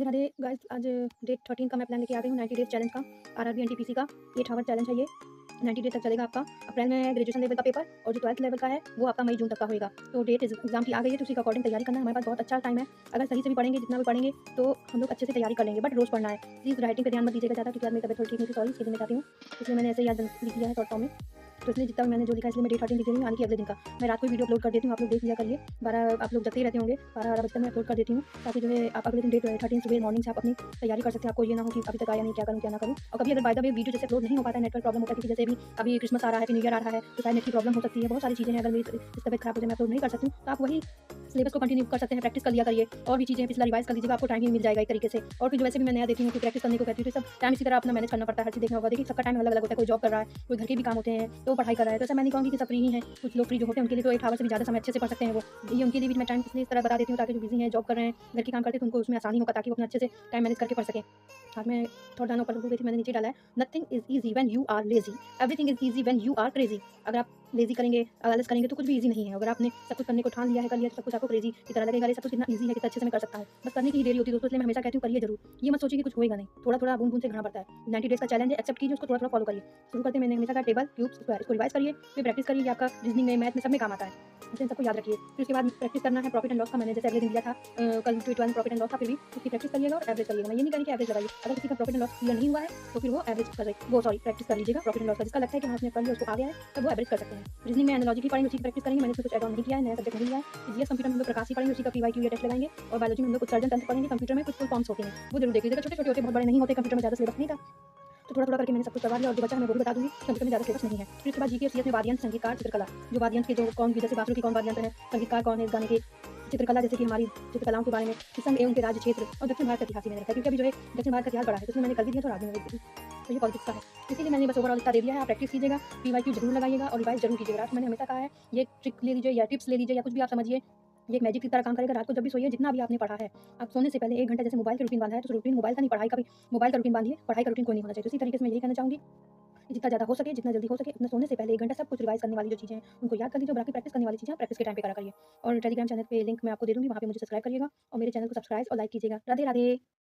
Radhe guys. आज date 13 का मैं प्लान लेके आ गई हूँ 90 डेज चैलेंज का। आरआरबी एनटीपीसी का 8 आवर चैलेंज है ये। 90 डेज तक चलेगा आपका। अप्रैल में ग्रेजुएशन लेवल का पेपर और जो 12th लेवल का है वो आपका मई जून तक का होगा। तो डेट एग्जाम की आ गई है, तो उसी के अकॉर्डिंग तैयारी करना है। हमारे पास बहुत अच्छा टाइम है। अगर सही से भी पढ़ेंगे, जितना भी पढ़ेंगे, तो हम लोग अच्छे से तैयारी कर लेंगे। बट रोज पढ़ना है। प्लीज़ राइटिंग पे ध्यान मत दीजिएगा ज़्यादा, क्योंकि आज मेरी तबियत थोड़ी ठीक नहीं थी। सॉरी, इसलिए मैं चाहती हूँ, इसलिए मैंने ऐसे ही याद लिख दिया है शॉर्ट फॉर्म में। तो इसलिए जितना मैंने जो लिखा है, इसलिए मैं डेट 13 लिख रही हूँ, यानी कि अगले दिन का। मैं रात को वीडियो अपलोड कर देती हूँ, आप लोग देख लिया करिए। 12 आप लोग जगते ही रहते होंगे, 12 बजे तक मैं अपलोड कर देती हूँ, ताकि जो है आप अगले दिन डेट 13 सुबह मॉर्निंग से आप अपनी तैयारी कर सकते हैं। आपको ये ना हो कि अभी तक आया नहीं, क्या करूँ क्या ना करूँ। और कभी अगर बाय द वे वीडियो जैसे अपलोड नहीं हो पाता है, नेटवर्क प्रॉब्लम होता है, क्योंकि जैसे अभी क्रिसमस आ रहा है, फिर न्यू ईयर आ रहा है, तो शायद नेट की प्रॉब्लम हो सकती है। बहुत सारी चीज़ें हैं। अगर मेरी इस तबियत खराब हो जाए, मैं अपलोड नहीं कर सकती हूँ, तो आप वही सिलेबस को कंटिन्यू कर सकते हैं। प्रैक्टिस कर लिया करिए, और भी चीज़ें पिछला रिवाइज कर लीजिएगा, आपको टाइम भी मिल जाएगा एक तरीके से। और फिर जो वैसे भी मैं नया देती हूँ कि प्रैक्टिस करने को कहती हूँ, तो सब टाइम इसी तरह अपना मैनेज करना पड़ता है। हर चीज़ देखना होगा। देखिए, सबका टाइम अलग अलग होता है। कोई जॉब कर रहा है, कोई घर के भी काम होते हैं, तो पढ़ाई कर रहा है। तो ऐसा मैं नहीं कहूँगी कि सब फ्री ही हैं। कुछ लोग फ्री जो होते हैं, उनके लिए तो 8 आवर से भी ज़्यादा समय अच्छे से पढ़ सकते हैं वो। ये उनके लिए भी मैं टाइम इसलिए इस तरह बता देती हूँ, ताकि जो बिजी हैं, जॉब कर रहे हैं, घर के काम करते हैं, तो उनको उसमें आसानी होगा, ताकि वो अपने अच्छे से टाइम मैनेज करके पढ़ सकें। आज मैं थोड़ा डाउन ऊपर भूल गई थी, मैंने नीचे डाला है। Nothing is easy when you are lazy, everything is easy when you are crazy. अगर आप लेजी करेंगे, आलस करेंगे, तो कुछ भी ईजी नहीं है। अगर आपने सब कुछ करने को ठान लिया है, कर लिया, तो सब कुछ आपको क्रेजी की तरह लगेगा। ये सब कुछ कितना ईजी है, कितना अच्छे से मैं कर सकता हूँ। बस करने की ही देरी होती है दोस्तों। इसलिए मैं हमेशा कहती हूँ, करिए जरूर। ये मत सोचिए कि कुछ होएगा नहीं। थोड़ा थोड़ा बूंद बूंद से घड़ा पड़ता है। 90 डेज का चैलेंज है, एक्सेप्ट कीजिए उसको, थोड़ा थोड़ा फॉलो करिए। शुरू करते मैंने हमेशा कहा, टेबल क्यूब स्क्वायर, इसको रिवाइज करिए, फिर प्रैक्टिस करिए। ये आपका रीजनिंग में, मैथ में, सब में काम आता है। इसे इन सबको याद रखिए। फिर उसके बाद प्रैक्टिस करना है प्रॉफिट एंड लॉस का। मैंने जैसे अगले दिन दिया था, कल ट्वेल्थ प्रॉफिट एंड लॉस था, फिर भी उसकी प्रैक्टिस करिएगा और एवरेज करिएगा। मैं ये नहीं कह रही कि एवरेज लगाइए। अगर किसी का प्रॉफिट एंड लॉस क्लियर नहीं हुआ है, तो फिर वो एवरेज कर वो सॉरी प्रैक्टिस कर लीजिएगा प्रॉफिट एंड लॉस का। जिसका लगता है कि हाँ उसने कर लिया, उसको आ गया है, तो वो एवरेज कर सकते हैं। रीजनिंग में एनालॉजी की पढ़ेंगे, उसी की प्रैक्टिस करेंगे। मैंने इसमें कुछ ऐड ऑन नहीं किया है, नया सब्जेक्ट नहीं लिया है। जीएस कंप्यूटर में हम लोग प्रकाश ही पढ़ेंगे, उसी का पीवाईक्यू या टेस्ट लगाएंगे। और बायोलॉजी में हम लोग उत्सर्जन तंत्र पढ़ेंगे। कंप्यूटर में कुछ फुल फॉर्म्स होते हैं, वो जरूर देख लीजिएगा। छोटे छोटे होते, बहुत बड़े नहीं होते। कंप्यूटर में ज़्यादा सिलेबस नहीं था, तो थोड़ा थोड़ा करके मैंने सब कुछ करवा लिया। और जो बचा है मैं वो भी बता दूंगी। कंप्यूटर में ज़्यादा सिलेबस नहीं है। फिर उसके बाद जीके और सीएस में वाद्यंत्र, संगीतकार, चित्रकला। जो वाद्यंत्र के जो कौन, जैसे बांसुरी की कौन वाद्यंत्र है, संगीतकार कौन है इस गाने के, चित्रकला जैसे कि हमारी चित्रकलाओं के बारे में, संघ एवं के राज्य क्षेत्र और दक्षिण भारत का इतिहास ही मैंने रखा है, क्योंकि अभी जो है दक्षिण भारत का इतिहास बड़ा है, तो इसमें मैंने कर भी दिया था और आगे में भी दी थी। तो ये पॉलिटिक्स का है, इसीलिए मैंने बस ओवरऑल इतना दे दिया है। आप प्रैक्टिस कीजिएगा, पीवाईक्यू जरूर लगाइएगा और रिवाइज जरूर कीजिएगा। रात मैंने हमेशा कहा है, ये ट्रिक ले लीजिए या टिप्स ले लीजिए या कुछ भी आप समझिए, ये एक मैजिक की तरह काम करेगा। रात को जब भी सोइए, जितना भी आपने पढ़ा है, आप सोने से पहले 1 घंटा जैसे मोबाइल का रूटीन बांधा है, तो रूटीन मोबाइल का नहीं, पढ़ाई का भी मोबाइल का रूटीन बांधिए। पढ़ाई का रूटीन कोई नहीं होना चाहिए। तो इसी तरीके से मैं यही कहना चाहूँगी कि जितना ज़्यादा हो सके, जितना जल्दी हो सके, अपने सोने से पहले 1 घंटा सब कुछ रिवाइज करने वाली जो चीज़ें हैं, उनको याद कर लीजिए। बाकी प्रैक्टिस करने वाली चीज़ें आप प्रैक्टिस के टाइम पे करा करिए। और टेलीग्राम चैनल पे लिंक मैं आपको दे दूँगी, वहाँ पे मुझे सब्सक्राइब करिएगा और मेरे चैनल को सब्सक्राइब और लाइक कीजिएगा। राधे राधे।